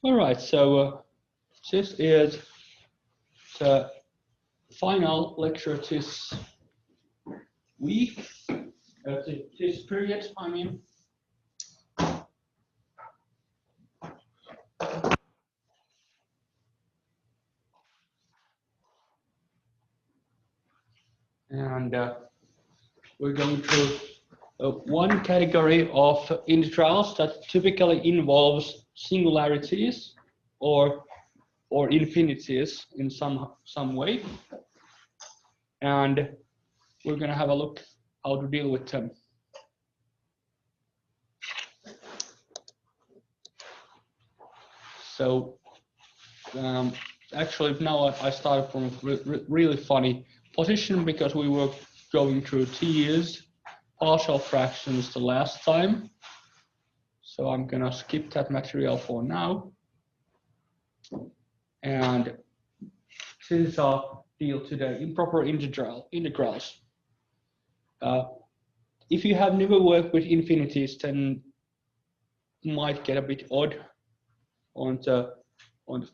All right, so this is the final lecture this week, this period, I mean. And we're going through one category of integrals that typically involves singularities or infinities in some way, and we're going to have a look how to deal with them. So actually now I started from a really funny position because we were going through T's partial fractions the last time. So I'm gonna skip that material for now. And this is our deal today, improper integrals. If you have never worked with infinities, then it might get a bit odd on the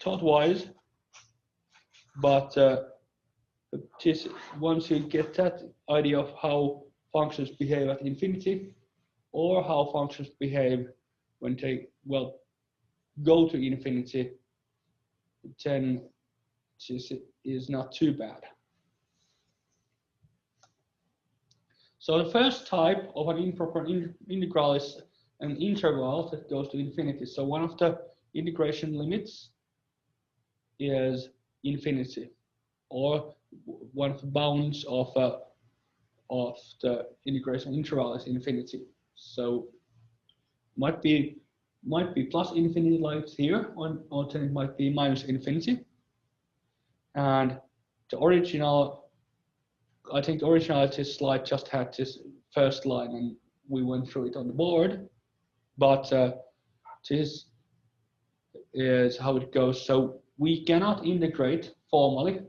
thought-wise, but once you get that idea of how functions behave at infinity, or how functions behave when they go to infinity, then this is not too bad. So the first type of an improper integral is an interval that goes to infinity. So one of the integration limits is infinity, or one of the bounds of the integration interval is infinity. So might be plus infinity like here, or then it might be minus infinity. And the original, I think the original this slide just had this first line, and we went through it on the board. But this is how it goes. So we cannot integrate formally.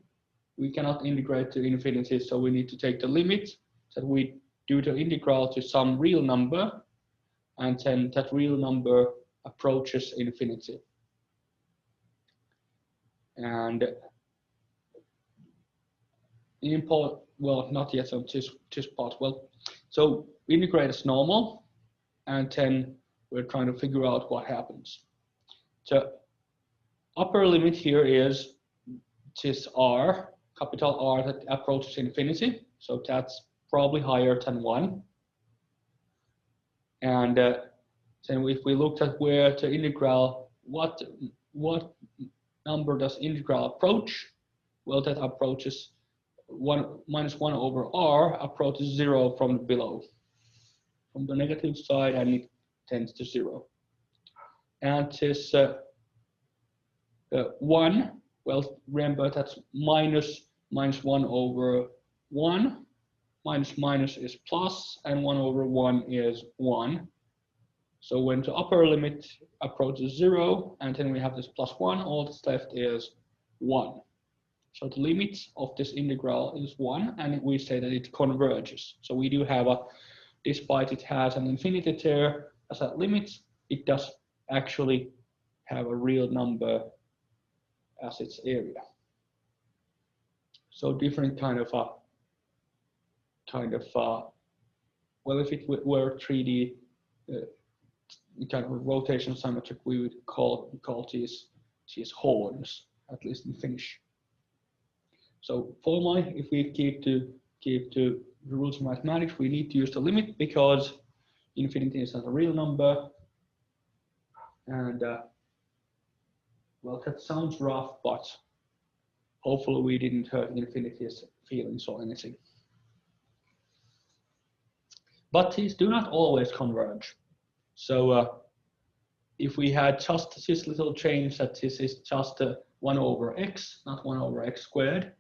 We cannot integrate to infinity, so we need to take the limit that we do the integral to some real number, and then that real number approaches infinity. And well, not yet on this part. Well, so we integrate as normal, and then we're trying to figure out what happens. The upper limit here is this r, capital R, that approaches infinity. So that's probably higher than 1. And then if we looked at where the integral, what number does integral approach? Well, that approaches minus 1 over r approaches 0 from below, from the negative side, and it tends to 0. And this 1, well, remember that's minus 1 over 1, minus is plus, and 1 over 1 is 1. So when the upper limit approaches 0, and then we have this plus 1, all that's left is 1. So the limit of this integral is 1, and we say that it converges. So we do have despite it has an infinity there as a limit, it does actually have a real number as its area. So different kind of well, if it were 3D kind of rotation symmetric, we would call these horns, at least in Finnish. So formally, if we keep to the rules of mathematics, we need to use the limit because infinity is not a real number. And well, that sounds rough, but hopefully we didn't hurt infinity's feelings or anything. But these do not always converge. So if we had just this little change that this is just 1 over x, not 1 over x squared,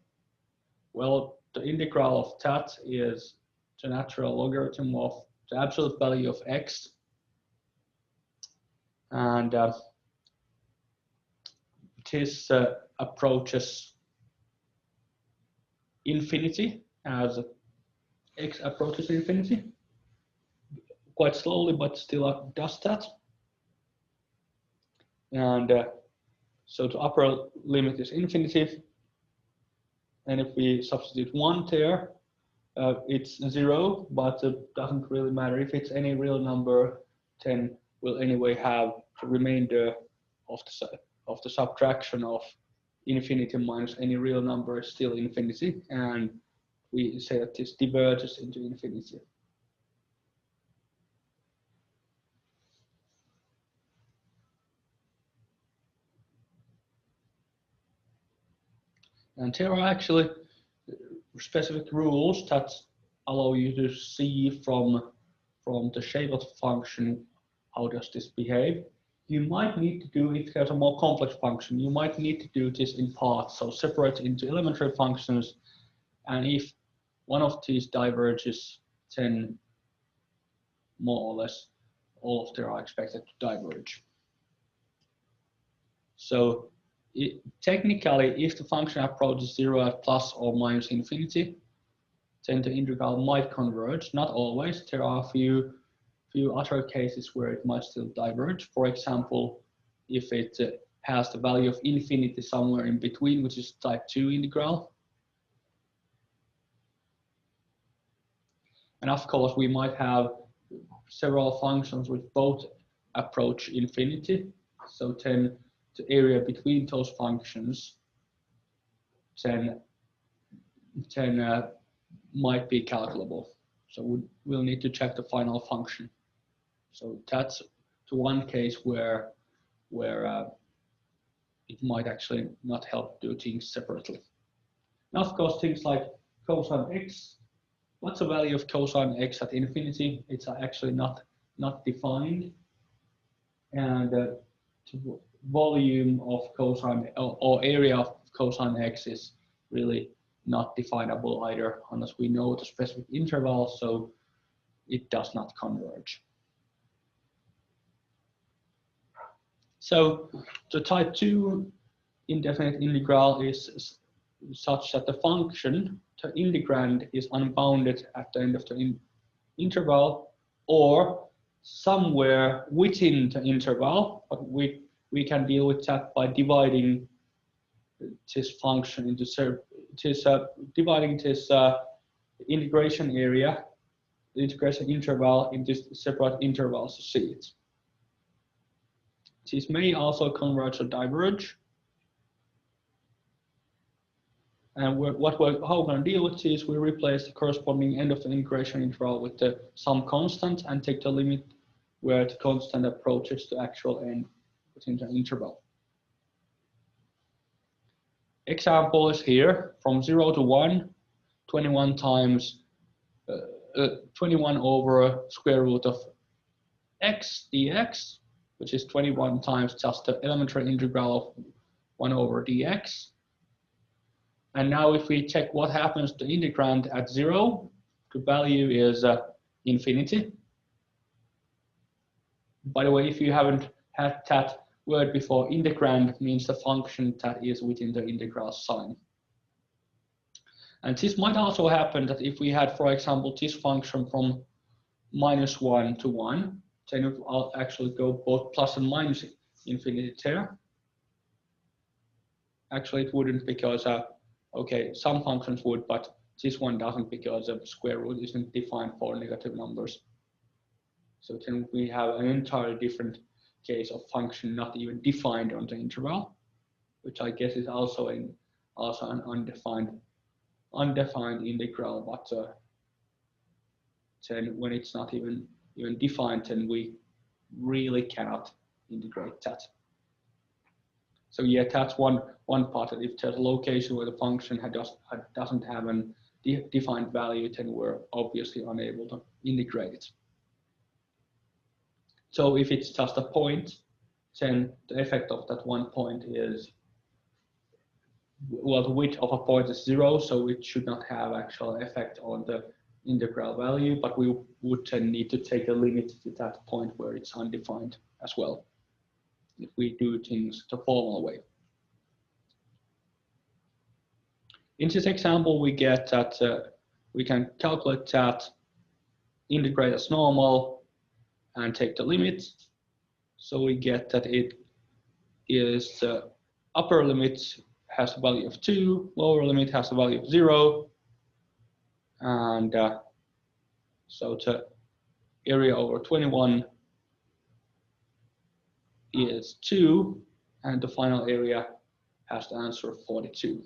well, the integral of that is the natural logarithm of the absolute value of x. And this approaches infinity as x approaches infinity. Quite slowly, but still does that. And So the upper limit is infinity, and if we substitute 1 there, it's 0, but it doesn't really matter. If it's any real number, then we'll anyway have the remainder of the subtraction of infinity minus any real number is still infinity, and we say that this diverges into infinity. And there are actually specific rules that allow you to see from the shape of the function how does this behave. You might need to do, if there's a more complex function, you might need to do this in parts, so separate into elementary functions, and if one of these diverges, then more or less all of them are expected to diverge. So technically, if the function approaches 0 at plus or minus infinity, then the integral might converge. Not always. There are a few other cases where it might still diverge. For example, if it has the value of infinity somewhere in between, which is type 2 integral. And of course, we might have several functions which both approach infinity. So then the area between those functions then might be calculable. So we'll need to check the final function. So that's the one case where it might actually not help do things separately. Now, of course, things like cosine x. What's the value of cosine x at infinity? It's actually not defined, and the volume of cosine or area of cosine x is really not definable either, unless we know the specific interval, so it does not converge. So the type 2 indefinite integral is such that the function, the integrand, is unbounded at the end of the interval or somewhere within the interval, but we can deal with that by dividing this function into dividing this integration area, the integration interval, into separate intervals to see it. These may also converge or diverge. And how we're going to deal with this, we replace the corresponding end of the integration interval with the some constant and take the limit where the constant approaches the actual end within the interval. Example is here, from 0 to 1, 21 times 21 over square root of x dx, which is 21 times just the elementary integral of 1 over dx. And now if we check what happens to integrand at 0, the value is infinity. By the way, if you haven't had that word before, integrand means the function that is within the integral sign. And this might also happen that if we had, for example, this function from -1 to 1, then it will actually go both plus and minus infinity there. Actually, it wouldn't, because okay, some functions would, but this one doesn't, because the square root isn't defined for negative numbers. So then we have an entirely different case of function not even defined on the interval, which I guess is also an undefined integral, but then when it's not even defined, then we really cannot integrate that. So yeah, that's one part. That if there's a location where the function doesn't have a defined value, then we're obviously unable to integrate it. So if it's just a point, then the effect of that one point is, well, the width of a point is 0, so it should not have actual effect on the integral value, but we would then need to take a limit to that point where it's undefined as well, if we do things the formal way. In this example, we get that we can calculate that, integrate as normal, and take the limit. So we get that it is upper limit has a value of 2, lower limit has a value of 0, and so the area over 21 is 2, and the final area has the answer of 42.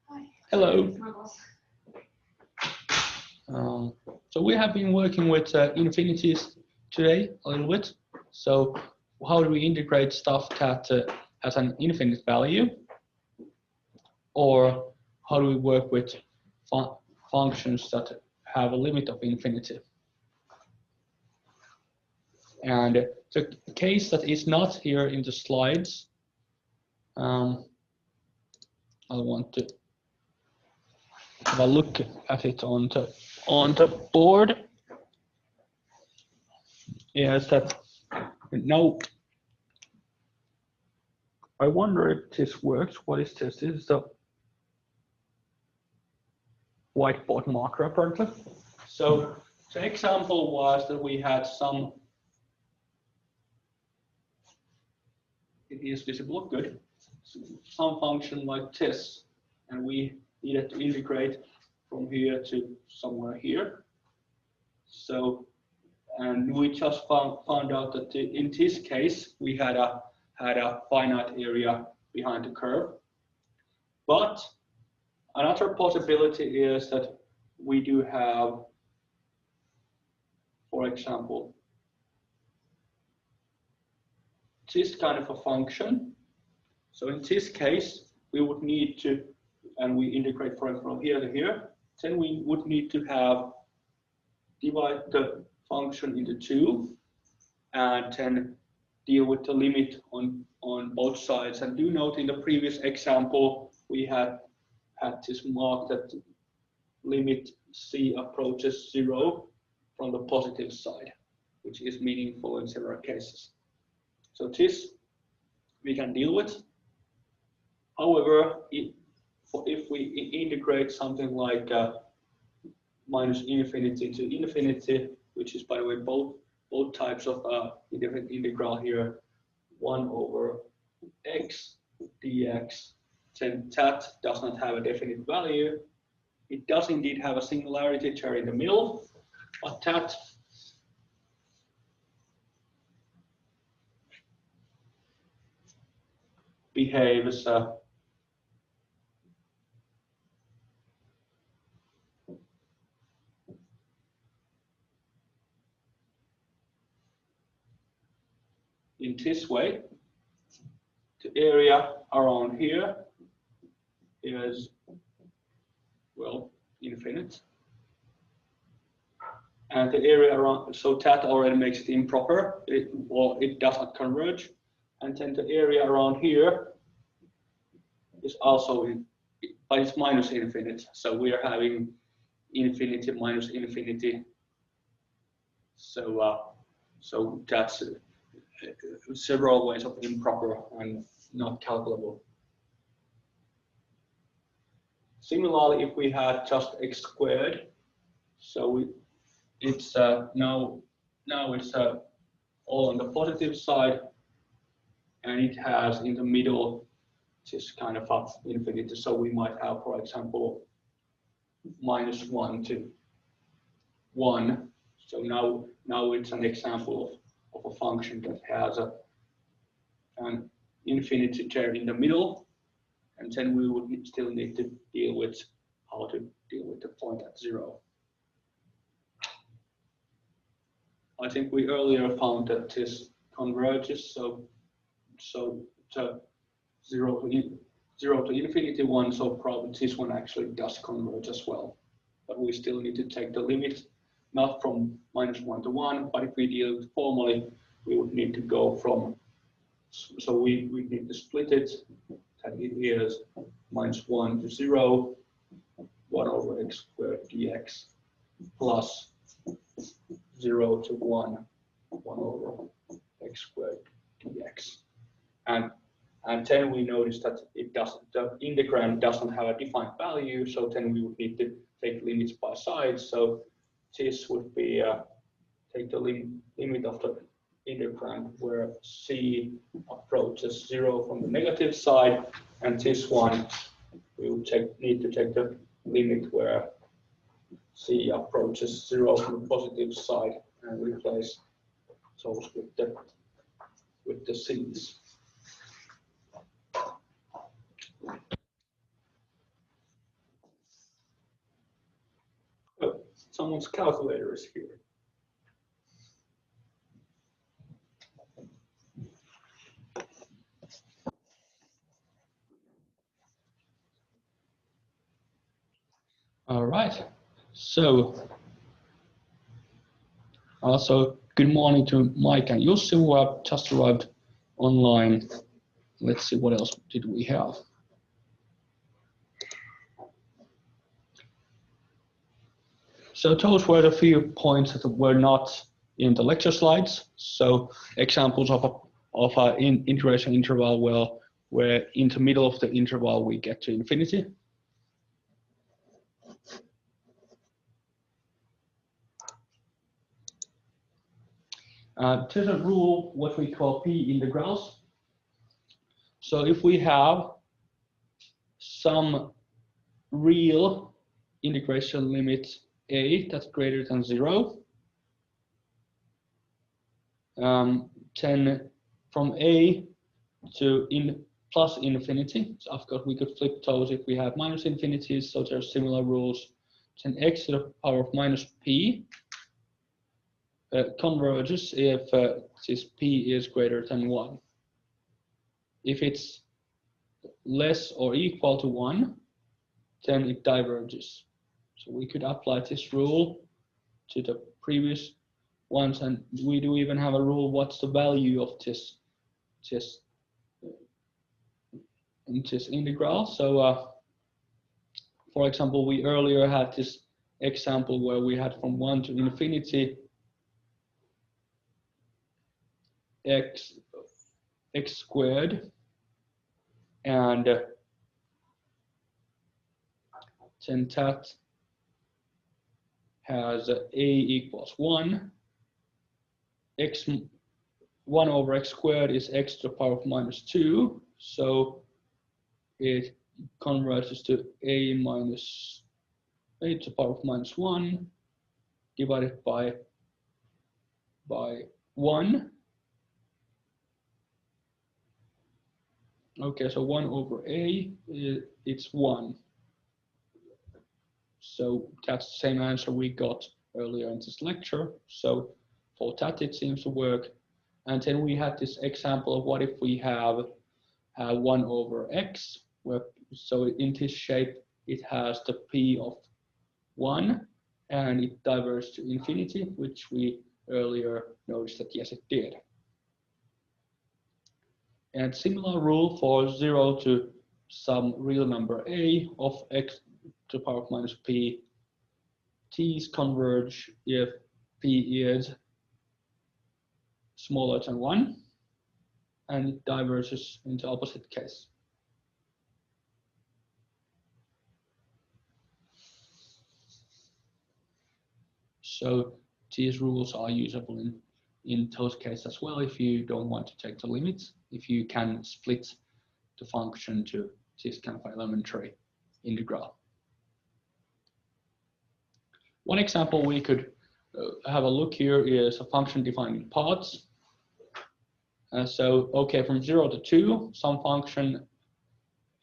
Hi. Hello. So we have been working with infinities today a little bit. So how do we integrate stuff that has an infinite value? Or how do we work with functions that have a limit of infinity? And the case that is not here in the slides, I want to have a look at it on the board. Is that now? I wonder if this works. What is this? This is the whiteboard marker apparently. So the example was that we had some. It is visible, good. Some function like this, and we needed to integrate from here to somewhere here. So, and we just found out that in this case we had a finite area behind the curve. But another possibility is that we do have, for example, this kind of a function. So in this case, we would need to, and we integrate from here to here, then we would need to have divide the function into 2 and then deal with the limit on both sides. And do note in the previous example, we had this mark that limit c approaches 0 from the positive side, which is meaningful in several cases. So this we can deal with. However, if we integrate something like minus infinity to infinity, which is, by the way, both types of indefinite integral here, 1 over x dx, then that does not have a definite value. It does indeed have a singularity chair in the middle, but that behaves in this way. The area around here is, well, infinite. And the area around, so that already makes it improper, it does not converge. And then the area around here is also, but it's minus infinite. So we are having infinity minus infinity. So, so that's several ways of improper and not calculable. Similarly, if we had just x squared, so it's now it's all on the positive side, and it has in the middle this kind of infinity. So we might have, for example, minus 1 to 1. So now it's an example of a function that has an infinity term in the middle, and then we would still need to deal with how to deal with the point at 0. I think we earlier found that this converges, so the 0 to infinity one, so probably this one actually does converge as well. But we still need to take the limit, not from minus 1 to 1, but if we deal with formally, we would need to go from, so we need to split it, that it is minus 1 to 0, 1 over x squared dx, plus 0 to 1, 1 over x squared dx. And then we notice that the integrand doesn't have a defined value, so then we would need to take limits by side. So this would be take the limit of the integrand where c approaches 0 from the negative side, and this one we will need to take the limit where c approaches 0 from the positive side and replace those with the c's. Oh, someone's calculator is here. All right, so also good morning to Mike and Jussi who have just arrived online. Let's see what else did we have. So those were the few points that were not in the lecture slides. So examples of an integration interval where in the middle of the interval we get to infinity. There's a rule, what we call P integrals. So if we have some real integration limit a that's greater than 0, then from a to plus infinity, so of course we could flip those if we have minus infinities, so there's similar rules. Then x to the power of minus p converges if this p is greater than 1. If it's less or equal to 1, then it diverges. So we could apply this rule to the previous ones, and we do even have a rule what's the value of this integral. So for example, we earlier had this example where we had from 1 to infinity x squared, and then that has a equals 1. 1 over x squared is x to the power of minus 2, so it converges to a minus a to the power of minus 1 divided by 1. Okay, so 1 over a, it's 1. So that's the same answer we got earlier in this lecture. So for that, it seems to work. And then we had this example of what if we have 1 over x, where so in this shape, it has the p of 1, and it diverges to infinity, which we earlier noticed that yes, it did. And similar rule for 0 to some real number a of x to the power of minus p. T's converge if p is smaller than 1, and it diverges into opposite case. So these rules are usable in those cases as well if you don't want to take the limits, if you can split the function to this kind of elementary integral. One example we could have a look here is a function defined in parts. So, okay, from 0 to 2, some function,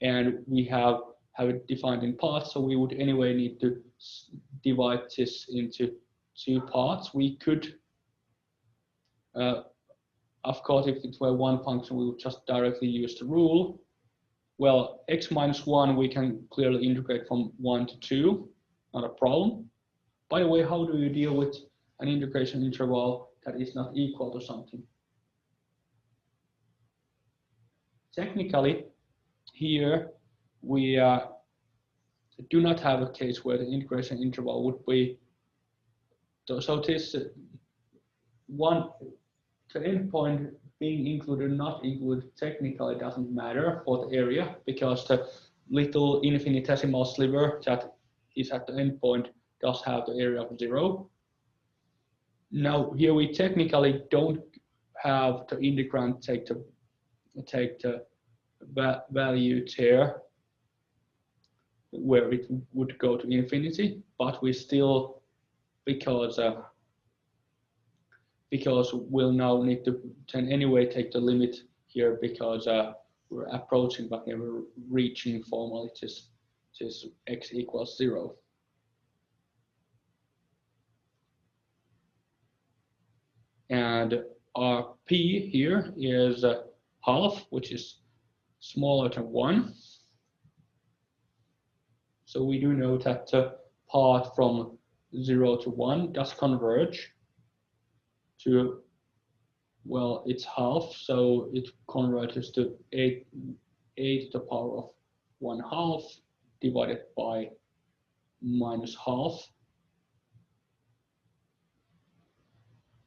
and we have it defined in parts, so we would anyway need to divide this into 2 parts. We could, of course, if it were one function, we would just directly use the rule. Well, x minus 1, we can clearly integrate from 1 to 2, not a problem. By the way, how do you deal with an integration interval that is not equal to something? Technically, here we do not have a case where the integration interval would be, so this one, the endpoint being included or not included technically doesn't matter for the area, because the little infinitesimal sliver that is at the endpoint does have the area of 0. Now here we technically don't have the integrand take the value there where it would go to infinity, but we still, because we'll now need to then anyway take the limit here, because we're approaching but never reaching formally this x equals 0. And our p here is half, which is smaller than 1. So we do know that the path from 0 to 1 does converge to, well, it's half, so it converges to 8 to the power of 1/2 divided by -half.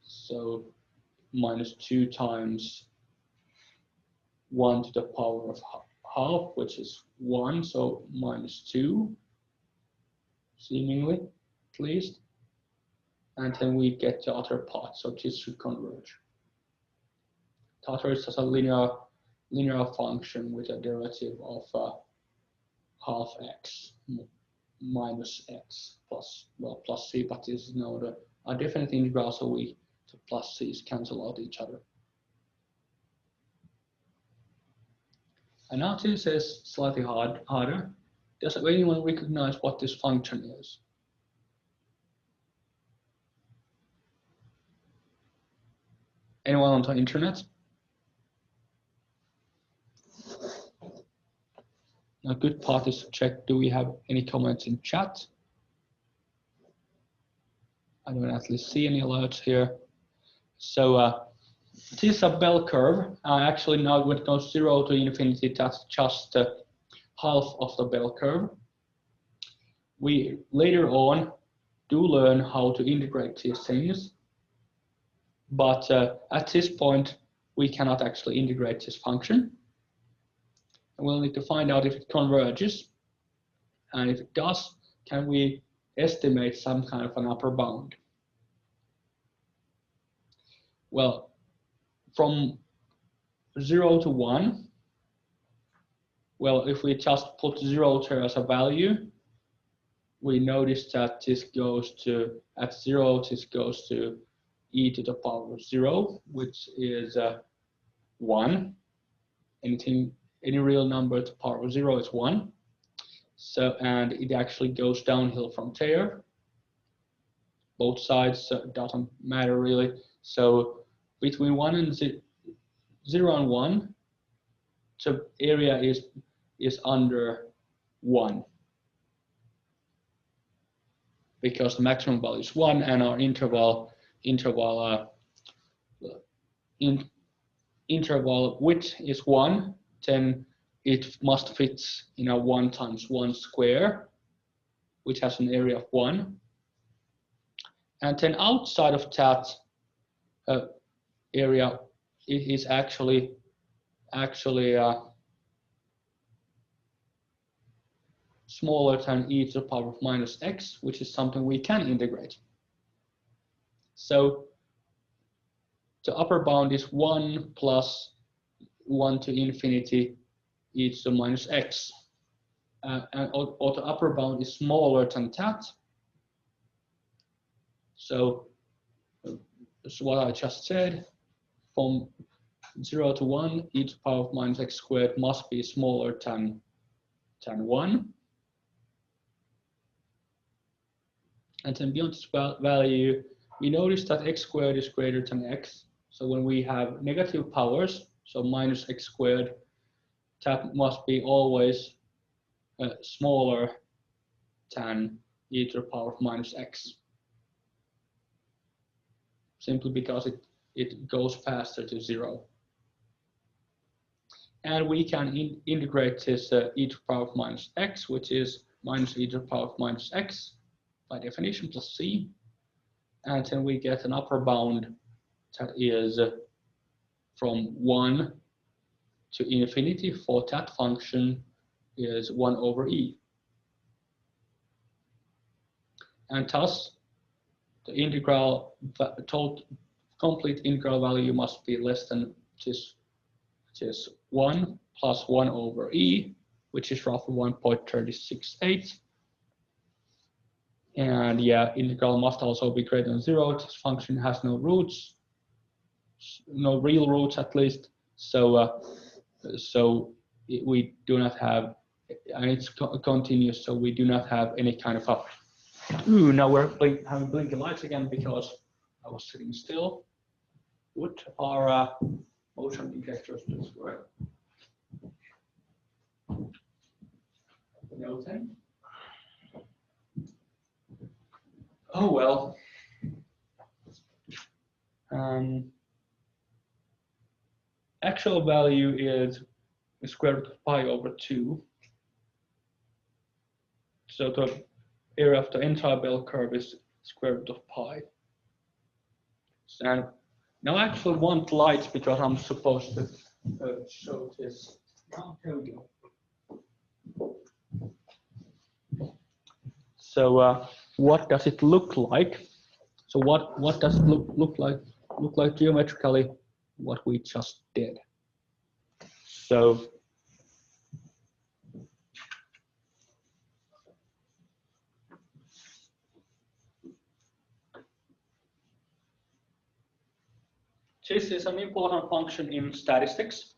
So -2 times 1 to the power of half, which is 1, so -2, seemingly, at least. And then we get the other part, so this should converge. The other is just a linear function with a derivative of half x minus x plus, well, plus c, but this is now a definite integral, so the plus c's cancel out each other. And now this is slightly harder. Does anyone recognize what this function is? Anyone on the internet? A good part is to check, do we have any comments in chat? I don't at least see any alerts here. So this is a bell curve. Actually, now when it goes 0 to infinity, that's just half of the bell curve. We later on do learn how to integrate these things, but at this point, we cannot actually integrate this function. And we'll need to find out if it converges. And if it does, can we estimate some kind of an upper bound? Well, from 0 to 1, well, if we just put 0 there as a value, we notice that this goes to, at 0, this goes to e to the power of 0, which is 1. Any real number to the power of 0 is 1. So, and it actually goes downhill from there. Both sides doesn't matter really. So between 0 and 1, the area is under 1, because the maximum value is 1 and our interval width is 1, then it must fit in a 1 times 1 square, which has an area of 1. And then outside of that area, it is actually smaller than e to the power of minus x, which is something we can integrate. So the upper bound is 1 plus 1 to infinity e to the minus x. Or the upper bound is smaller than that. So that's what I just said. From 0 to 1, e to the power of minus x squared must be smaller than 1. And then beyond this value, we notice that x squared is greater than x. So when we have negative powers, so minus x squared, that must be always smaller than e to the power of minus x. Simply because it goes faster to 0. And we can integrate this e to the power of minus x, which is minus e to the power of minus x, by definition, plus c. And then we get an upper bound that is from 1 to infinity for that function is 1 over e. And thus, the integral total complete integral value must be less than this, which is 1 plus 1 over e, which is roughly 1.368. And yeah, integral must also be greater than 0. This function has no roots, no real roots at least. So we do not have, and it's continuous, so we do not have any kind of a. Ooh, now we're having blinking lights again because I was sitting still. What are motion detectors this work? Nothing. Oh well. Actual value is the square root of pi over 2. So the area of the entire bell curve is square root of pi. And now I actually want lights because I'm supposed to show this. Oh, here we go. So what does it look like? So what does it look like geometrically? What we just did. So this is an important function in statistics,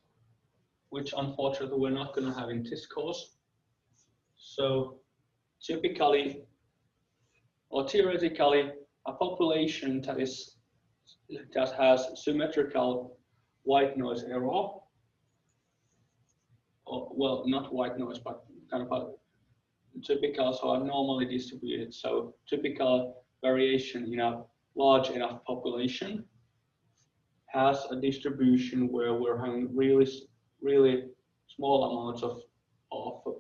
which unfortunately we're not going to have in this course. So typically or theoretically, a population that has symmetrical white noise error, or well, not white noise, but kind of a typical, so normally distributed, so typical variation in a large enough population has a distribution where we're having really small amounts of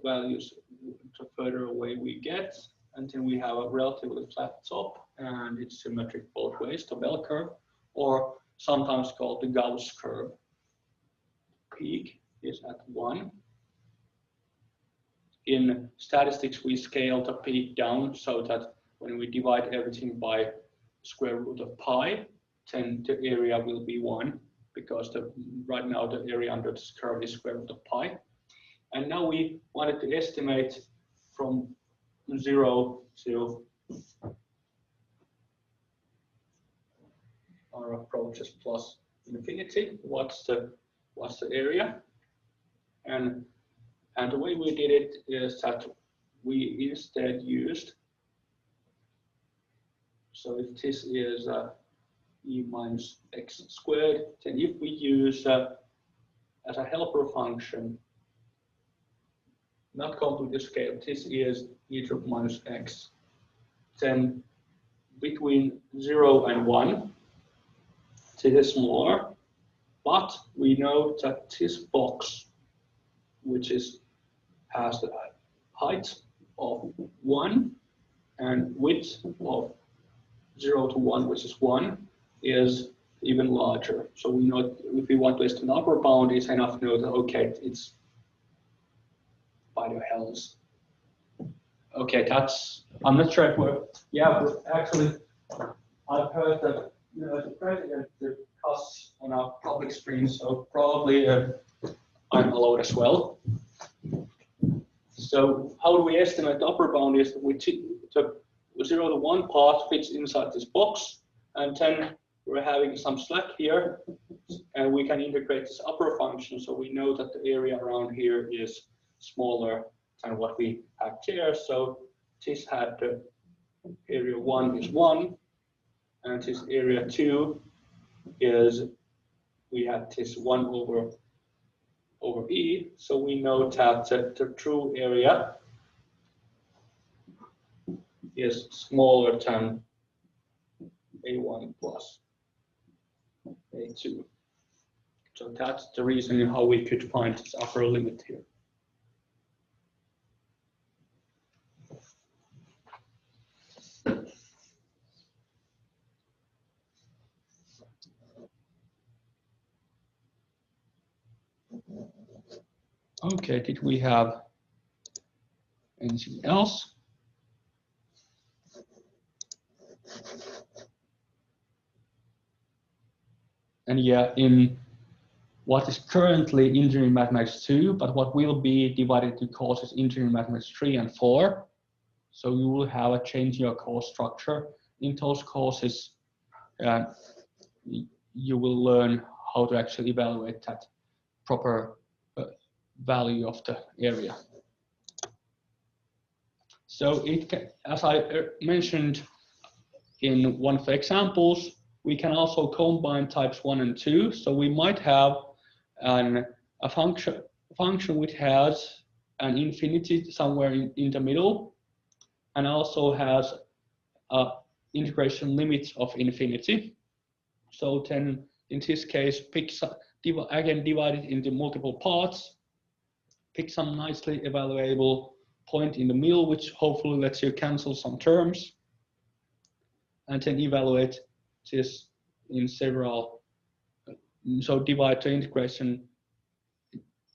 values the further away we get, and then we have a relatively flat top, and it's symmetric both ways, the bell curve, or sometimes called the Gauss curve. Peak is at 1. In statistics, we scale the peak down so that when we divide everything by square root of pi, then the area will be 1, because right now the area under this curve is square root of pi. And now we wanted to estimate from 0 to our approaches plus infinity. What's the area? And the way we did it is that we instead used, so if this is e minus x squared, then if we use as a helper function, not completely scale, this is e to the minus x, then between 0 and 1, this is smaller, but we know that this box, which has the height of 1 and width of 0 to 1, which is 1, is even larger. So we know if we want to estimate an upper bound, it's enough to know that, okay, it's by the hells. Okay, that's, I'm not sure if we're, yeah, but actually, I've heard that, you know, the president cuss on our public screen, so probably I'm allowed as well. So how do we estimate the upper bound is that the 0 to 1 part fits inside this box, and then we're having some slack here, and we can integrate this upper function, so we know that the area around here is smaller than what we have here. So this had the area 1 is 1, and this area 2 is, we had this 1 over e, so we know that the true area is smaller than a1 plus a2. So that's the reason how we could find this upper limit here. Okay, did we have anything else? And yeah, in what is currently engineering mathematics 2, but what will be divided into courses engineering mathematics 3 and 4. So you will have a change in your course structure. In those courses, you will learn how to actually evaluate that proper value of the area. So it can, as I mentioned in one of the examples, we can also combine types 1 and 2. So we might have a function which has an infinity somewhere in the middle, and also has integration limits of infinity. So then in this case, again divide it into multiple parts, pick some nicely evaluable point in the middle, which hopefully lets you cancel some terms, and then evaluate this in several. So divide the integration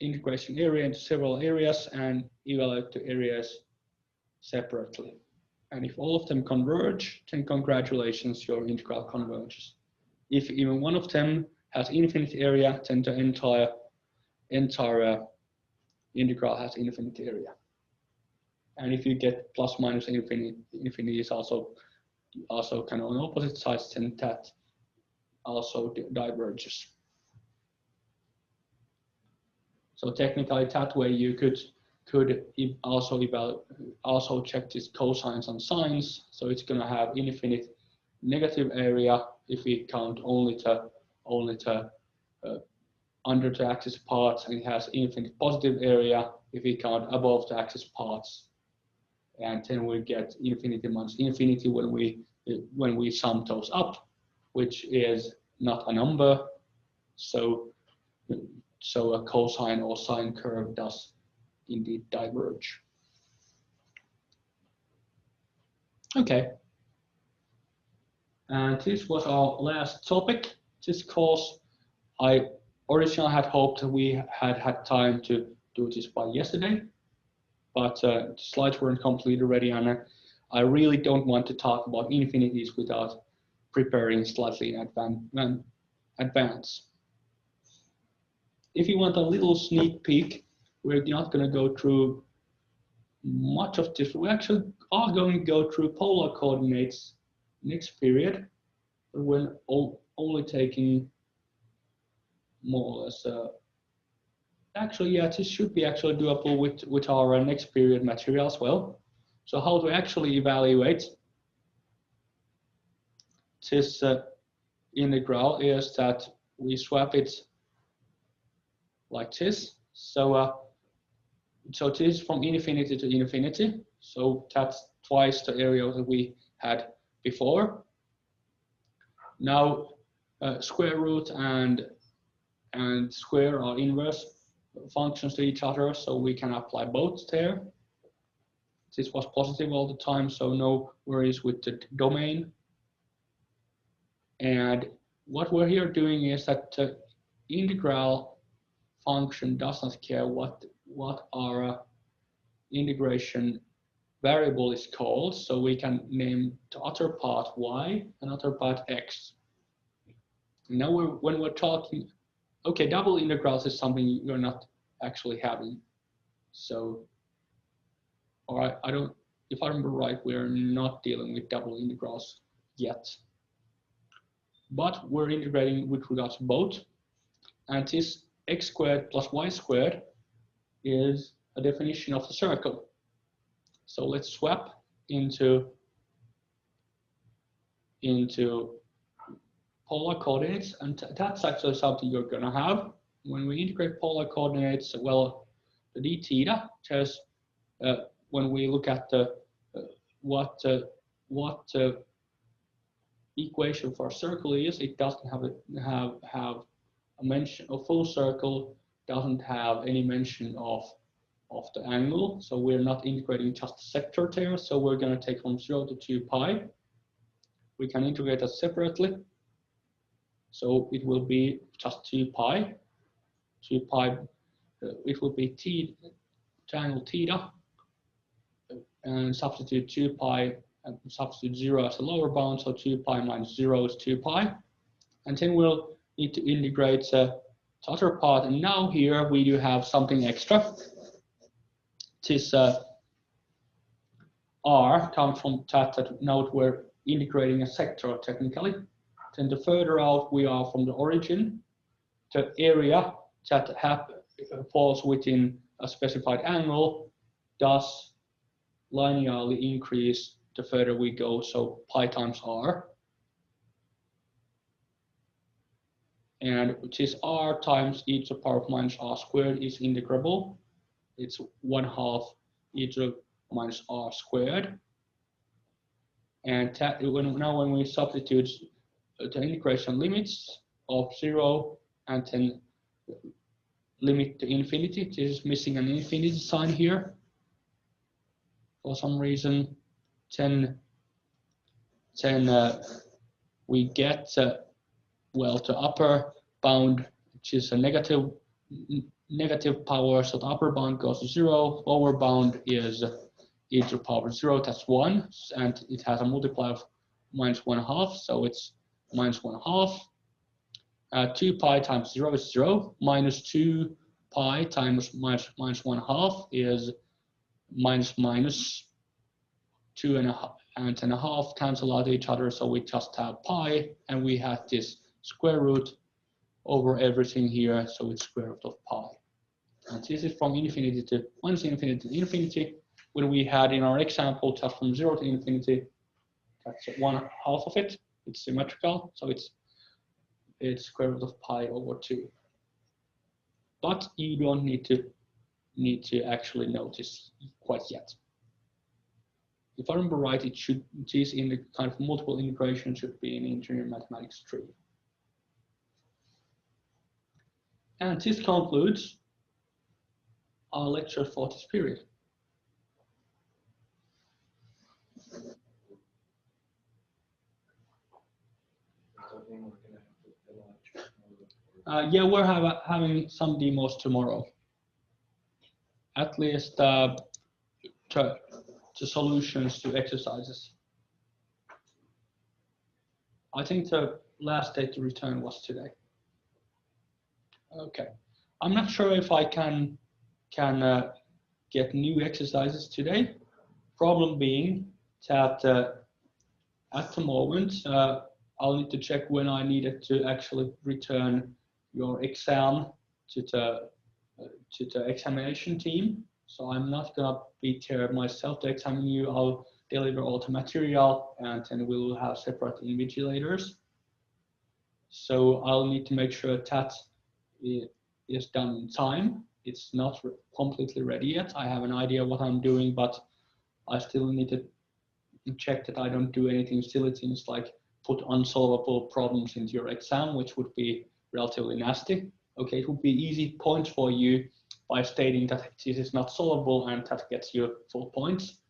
area into several areas and evaluate the areas separately. And if all of them converge, then congratulations, your integral converges. If even one of them has infinite area, then the entire integral has infinite area. And if you get plus minus infinity is also kind of on opposite sides, then that also diverges. So technically, that way you could also check this cosines and sines. So it's going to have infinite negative area if we count only the under the axis parts, and it has infinite positive area if we count above the axis parts. And then we get infinity minus infinity when we sum those up, which is not a number. So a cosine or sine curve does indeed diverge. Okay. And this was our last topic. This course, I originally had hoped we had time to do this by yesterday, but the slides weren't completed already, and I really don't want to talk about infinities without preparing slightly in advance. If you want a little sneak peek, we're not going to go through much of this. We actually are going to go through polar coordinates next period, but we're only taking more or less. Actually, yeah, this should be actually doable with our next period material as well. So how to actually evaluate this integral is that we swap it like this. So so this is from infinity to infinity. So that's twice the area that we had before. Now square root and square are inverse functions to each other, so we can apply both there. This was positive all the time, so no worries with the domain. And what we're here doing is that the integral function does not care what our integration variable is called, so we can name the other part y and other part x. Now when we're talking, okay, double integrals is something you're not actually having. So, or I don't, if I remember right, we're not dealing with double integrals yet. But we're integrating with regards to both. And this x squared plus y squared is a definition of the circle. So let's swap into polar coordinates, and that's actually something you're going to have. When we integrate polar coordinates, well, the d theta just when we look at the what equation for a circle is, it doesn't have a mention of full circle, doesn't have any mention of the angle. So we're not integrating just the sector there. So we're going to take from 0 to 2 pi. We can integrate that separately. So it will be just 2 pi. 2 pi, it will be angle theta, and substitute 2 pi and substitute 0 as a lower bound. So 2 pi minus 0 is 2 pi. And then we'll need to integrate the other part. And now here we do have something extra. This R comes from that node we're integrating a sector technically. Then the further out we are from the origin, the area that falls within a specified angle does linearly increase the further we go, so pi times R. And this R times e to the power of minus R squared is integrable. It's 1/2 e to the minus R squared. And now when we substitute the integration limits of 0 and then limit to infinity, this is missing an infinity sign here for some reason, then we get well, the upper bound, which is a negative power, so the upper bound goes to 0, lower bound is e to the power 0, that's 1, and it has a multiplier of minus 1/2, so it's minus 1/2. 2 pi times 0 is 0, minus 2 pi times minus 1/2 is minus 2.5 cancel out each other, so we just have pi, and we have this square root over everything here, so it's square root of pi. And this is from infinity to minus infinity to infinity. When we had in our example just from 0 to infinity, that's 1/2 of it. It's symmetrical, so it's square root of pi over 2. But you don't need to actually notice quite yet. If I remember right, this in the kind of multiple integration should be in engineering mathematics 3. And this concludes our lecture for this period. Yeah, we're having some demos tomorrow. At least the solutions to exercises. I think the last day to return was today. Okay, I'm not sure if I can get new exercises today. Problem being that at the moment I'll need to check when I needed to actually return your exam to the examination team. So I'm not gonna be there myself to examine you. I'll deliver all the material, and then we'll have separate invigilators. So I'll need to make sure that it is done in time. It's not completely ready yet. I have an idea what I'm doing, but I still need to check that I don't do anything silly things like put unsolvable problems into your exam, which would be relatively nasty. Okay, it would be easy points for you by stating that this is not solvable, and that gets you full points.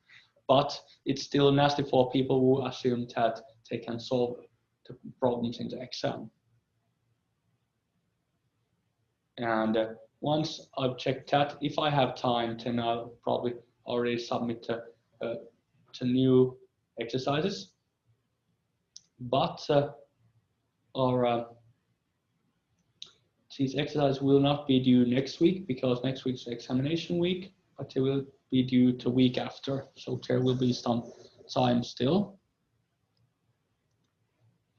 But it's still nasty for people who assume that they can solve the problems in the exam. And once I've checked that, if I have time, then I'll probably already submit to new exercises. But these exercises will not be due next week, because next week's examination week, but they will be due the week after. So there will be some time still.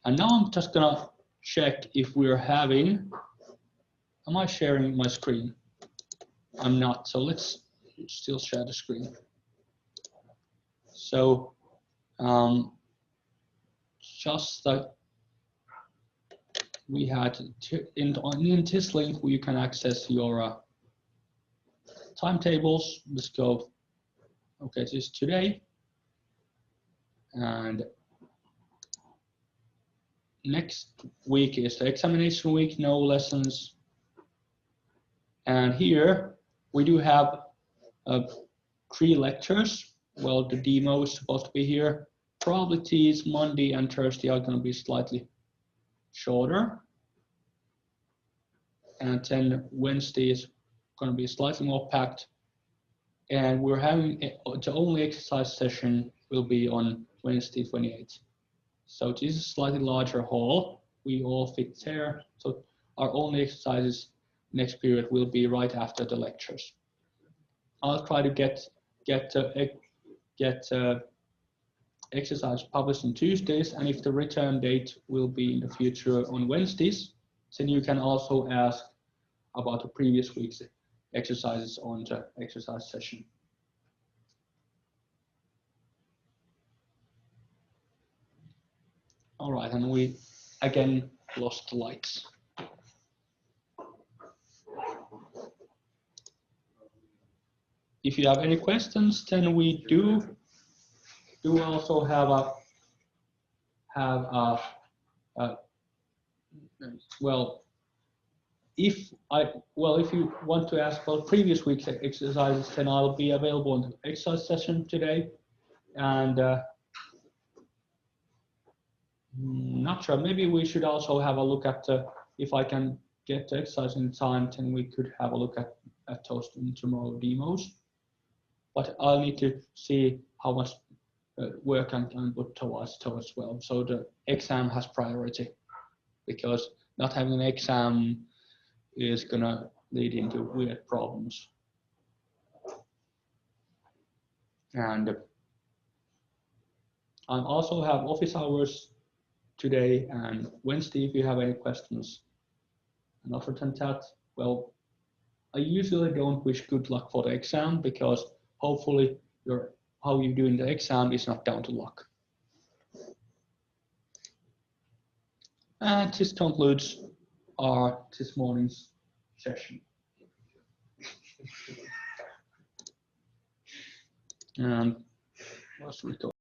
And now I'm just gonna check if we're having, am I sharing my screen? I'm not, so let's still share the screen. So just that we had in this link where you can access your timetables. Let's go. Okay, this is today, and next week is the examination week, no lessons. And here we do have 3 lectures. Well, the demo is supposed to be here. Probably these Monday and Thursday are going to be slightly shorter. And then Wednesday is going to be slightly more packed. And we're having the only exercise session will be on Wednesday 28th. So this is a slightly larger hall. we all fit there. So our only exercises next period will be right after the lectures. I'll try to get exercise published on Tuesdays, and if the return date will be in the future on Wednesdays, then you can also ask about the previous week's exercises on the exercise session. All right, and we again lost the lights. If you have any questions, then we do also have well, if you want to ask about previous week's exercises, then I'll be available on the exercise session today, and not sure. Maybe we should also have a look at if I can get the exercise in time, then we could have a look at those in tomorrow demos. But I'll need to see how much work I can put towards well. So the exam has priority, because not having an exam is gonna lead into weird problems. And I also have office hours today and Wednesday if you have any questions. And other than that, well, I usually don't wish good luck for the exam, because hopefully how you do in the exam is not down to luck. And this concludes this morning's session. And what's recording?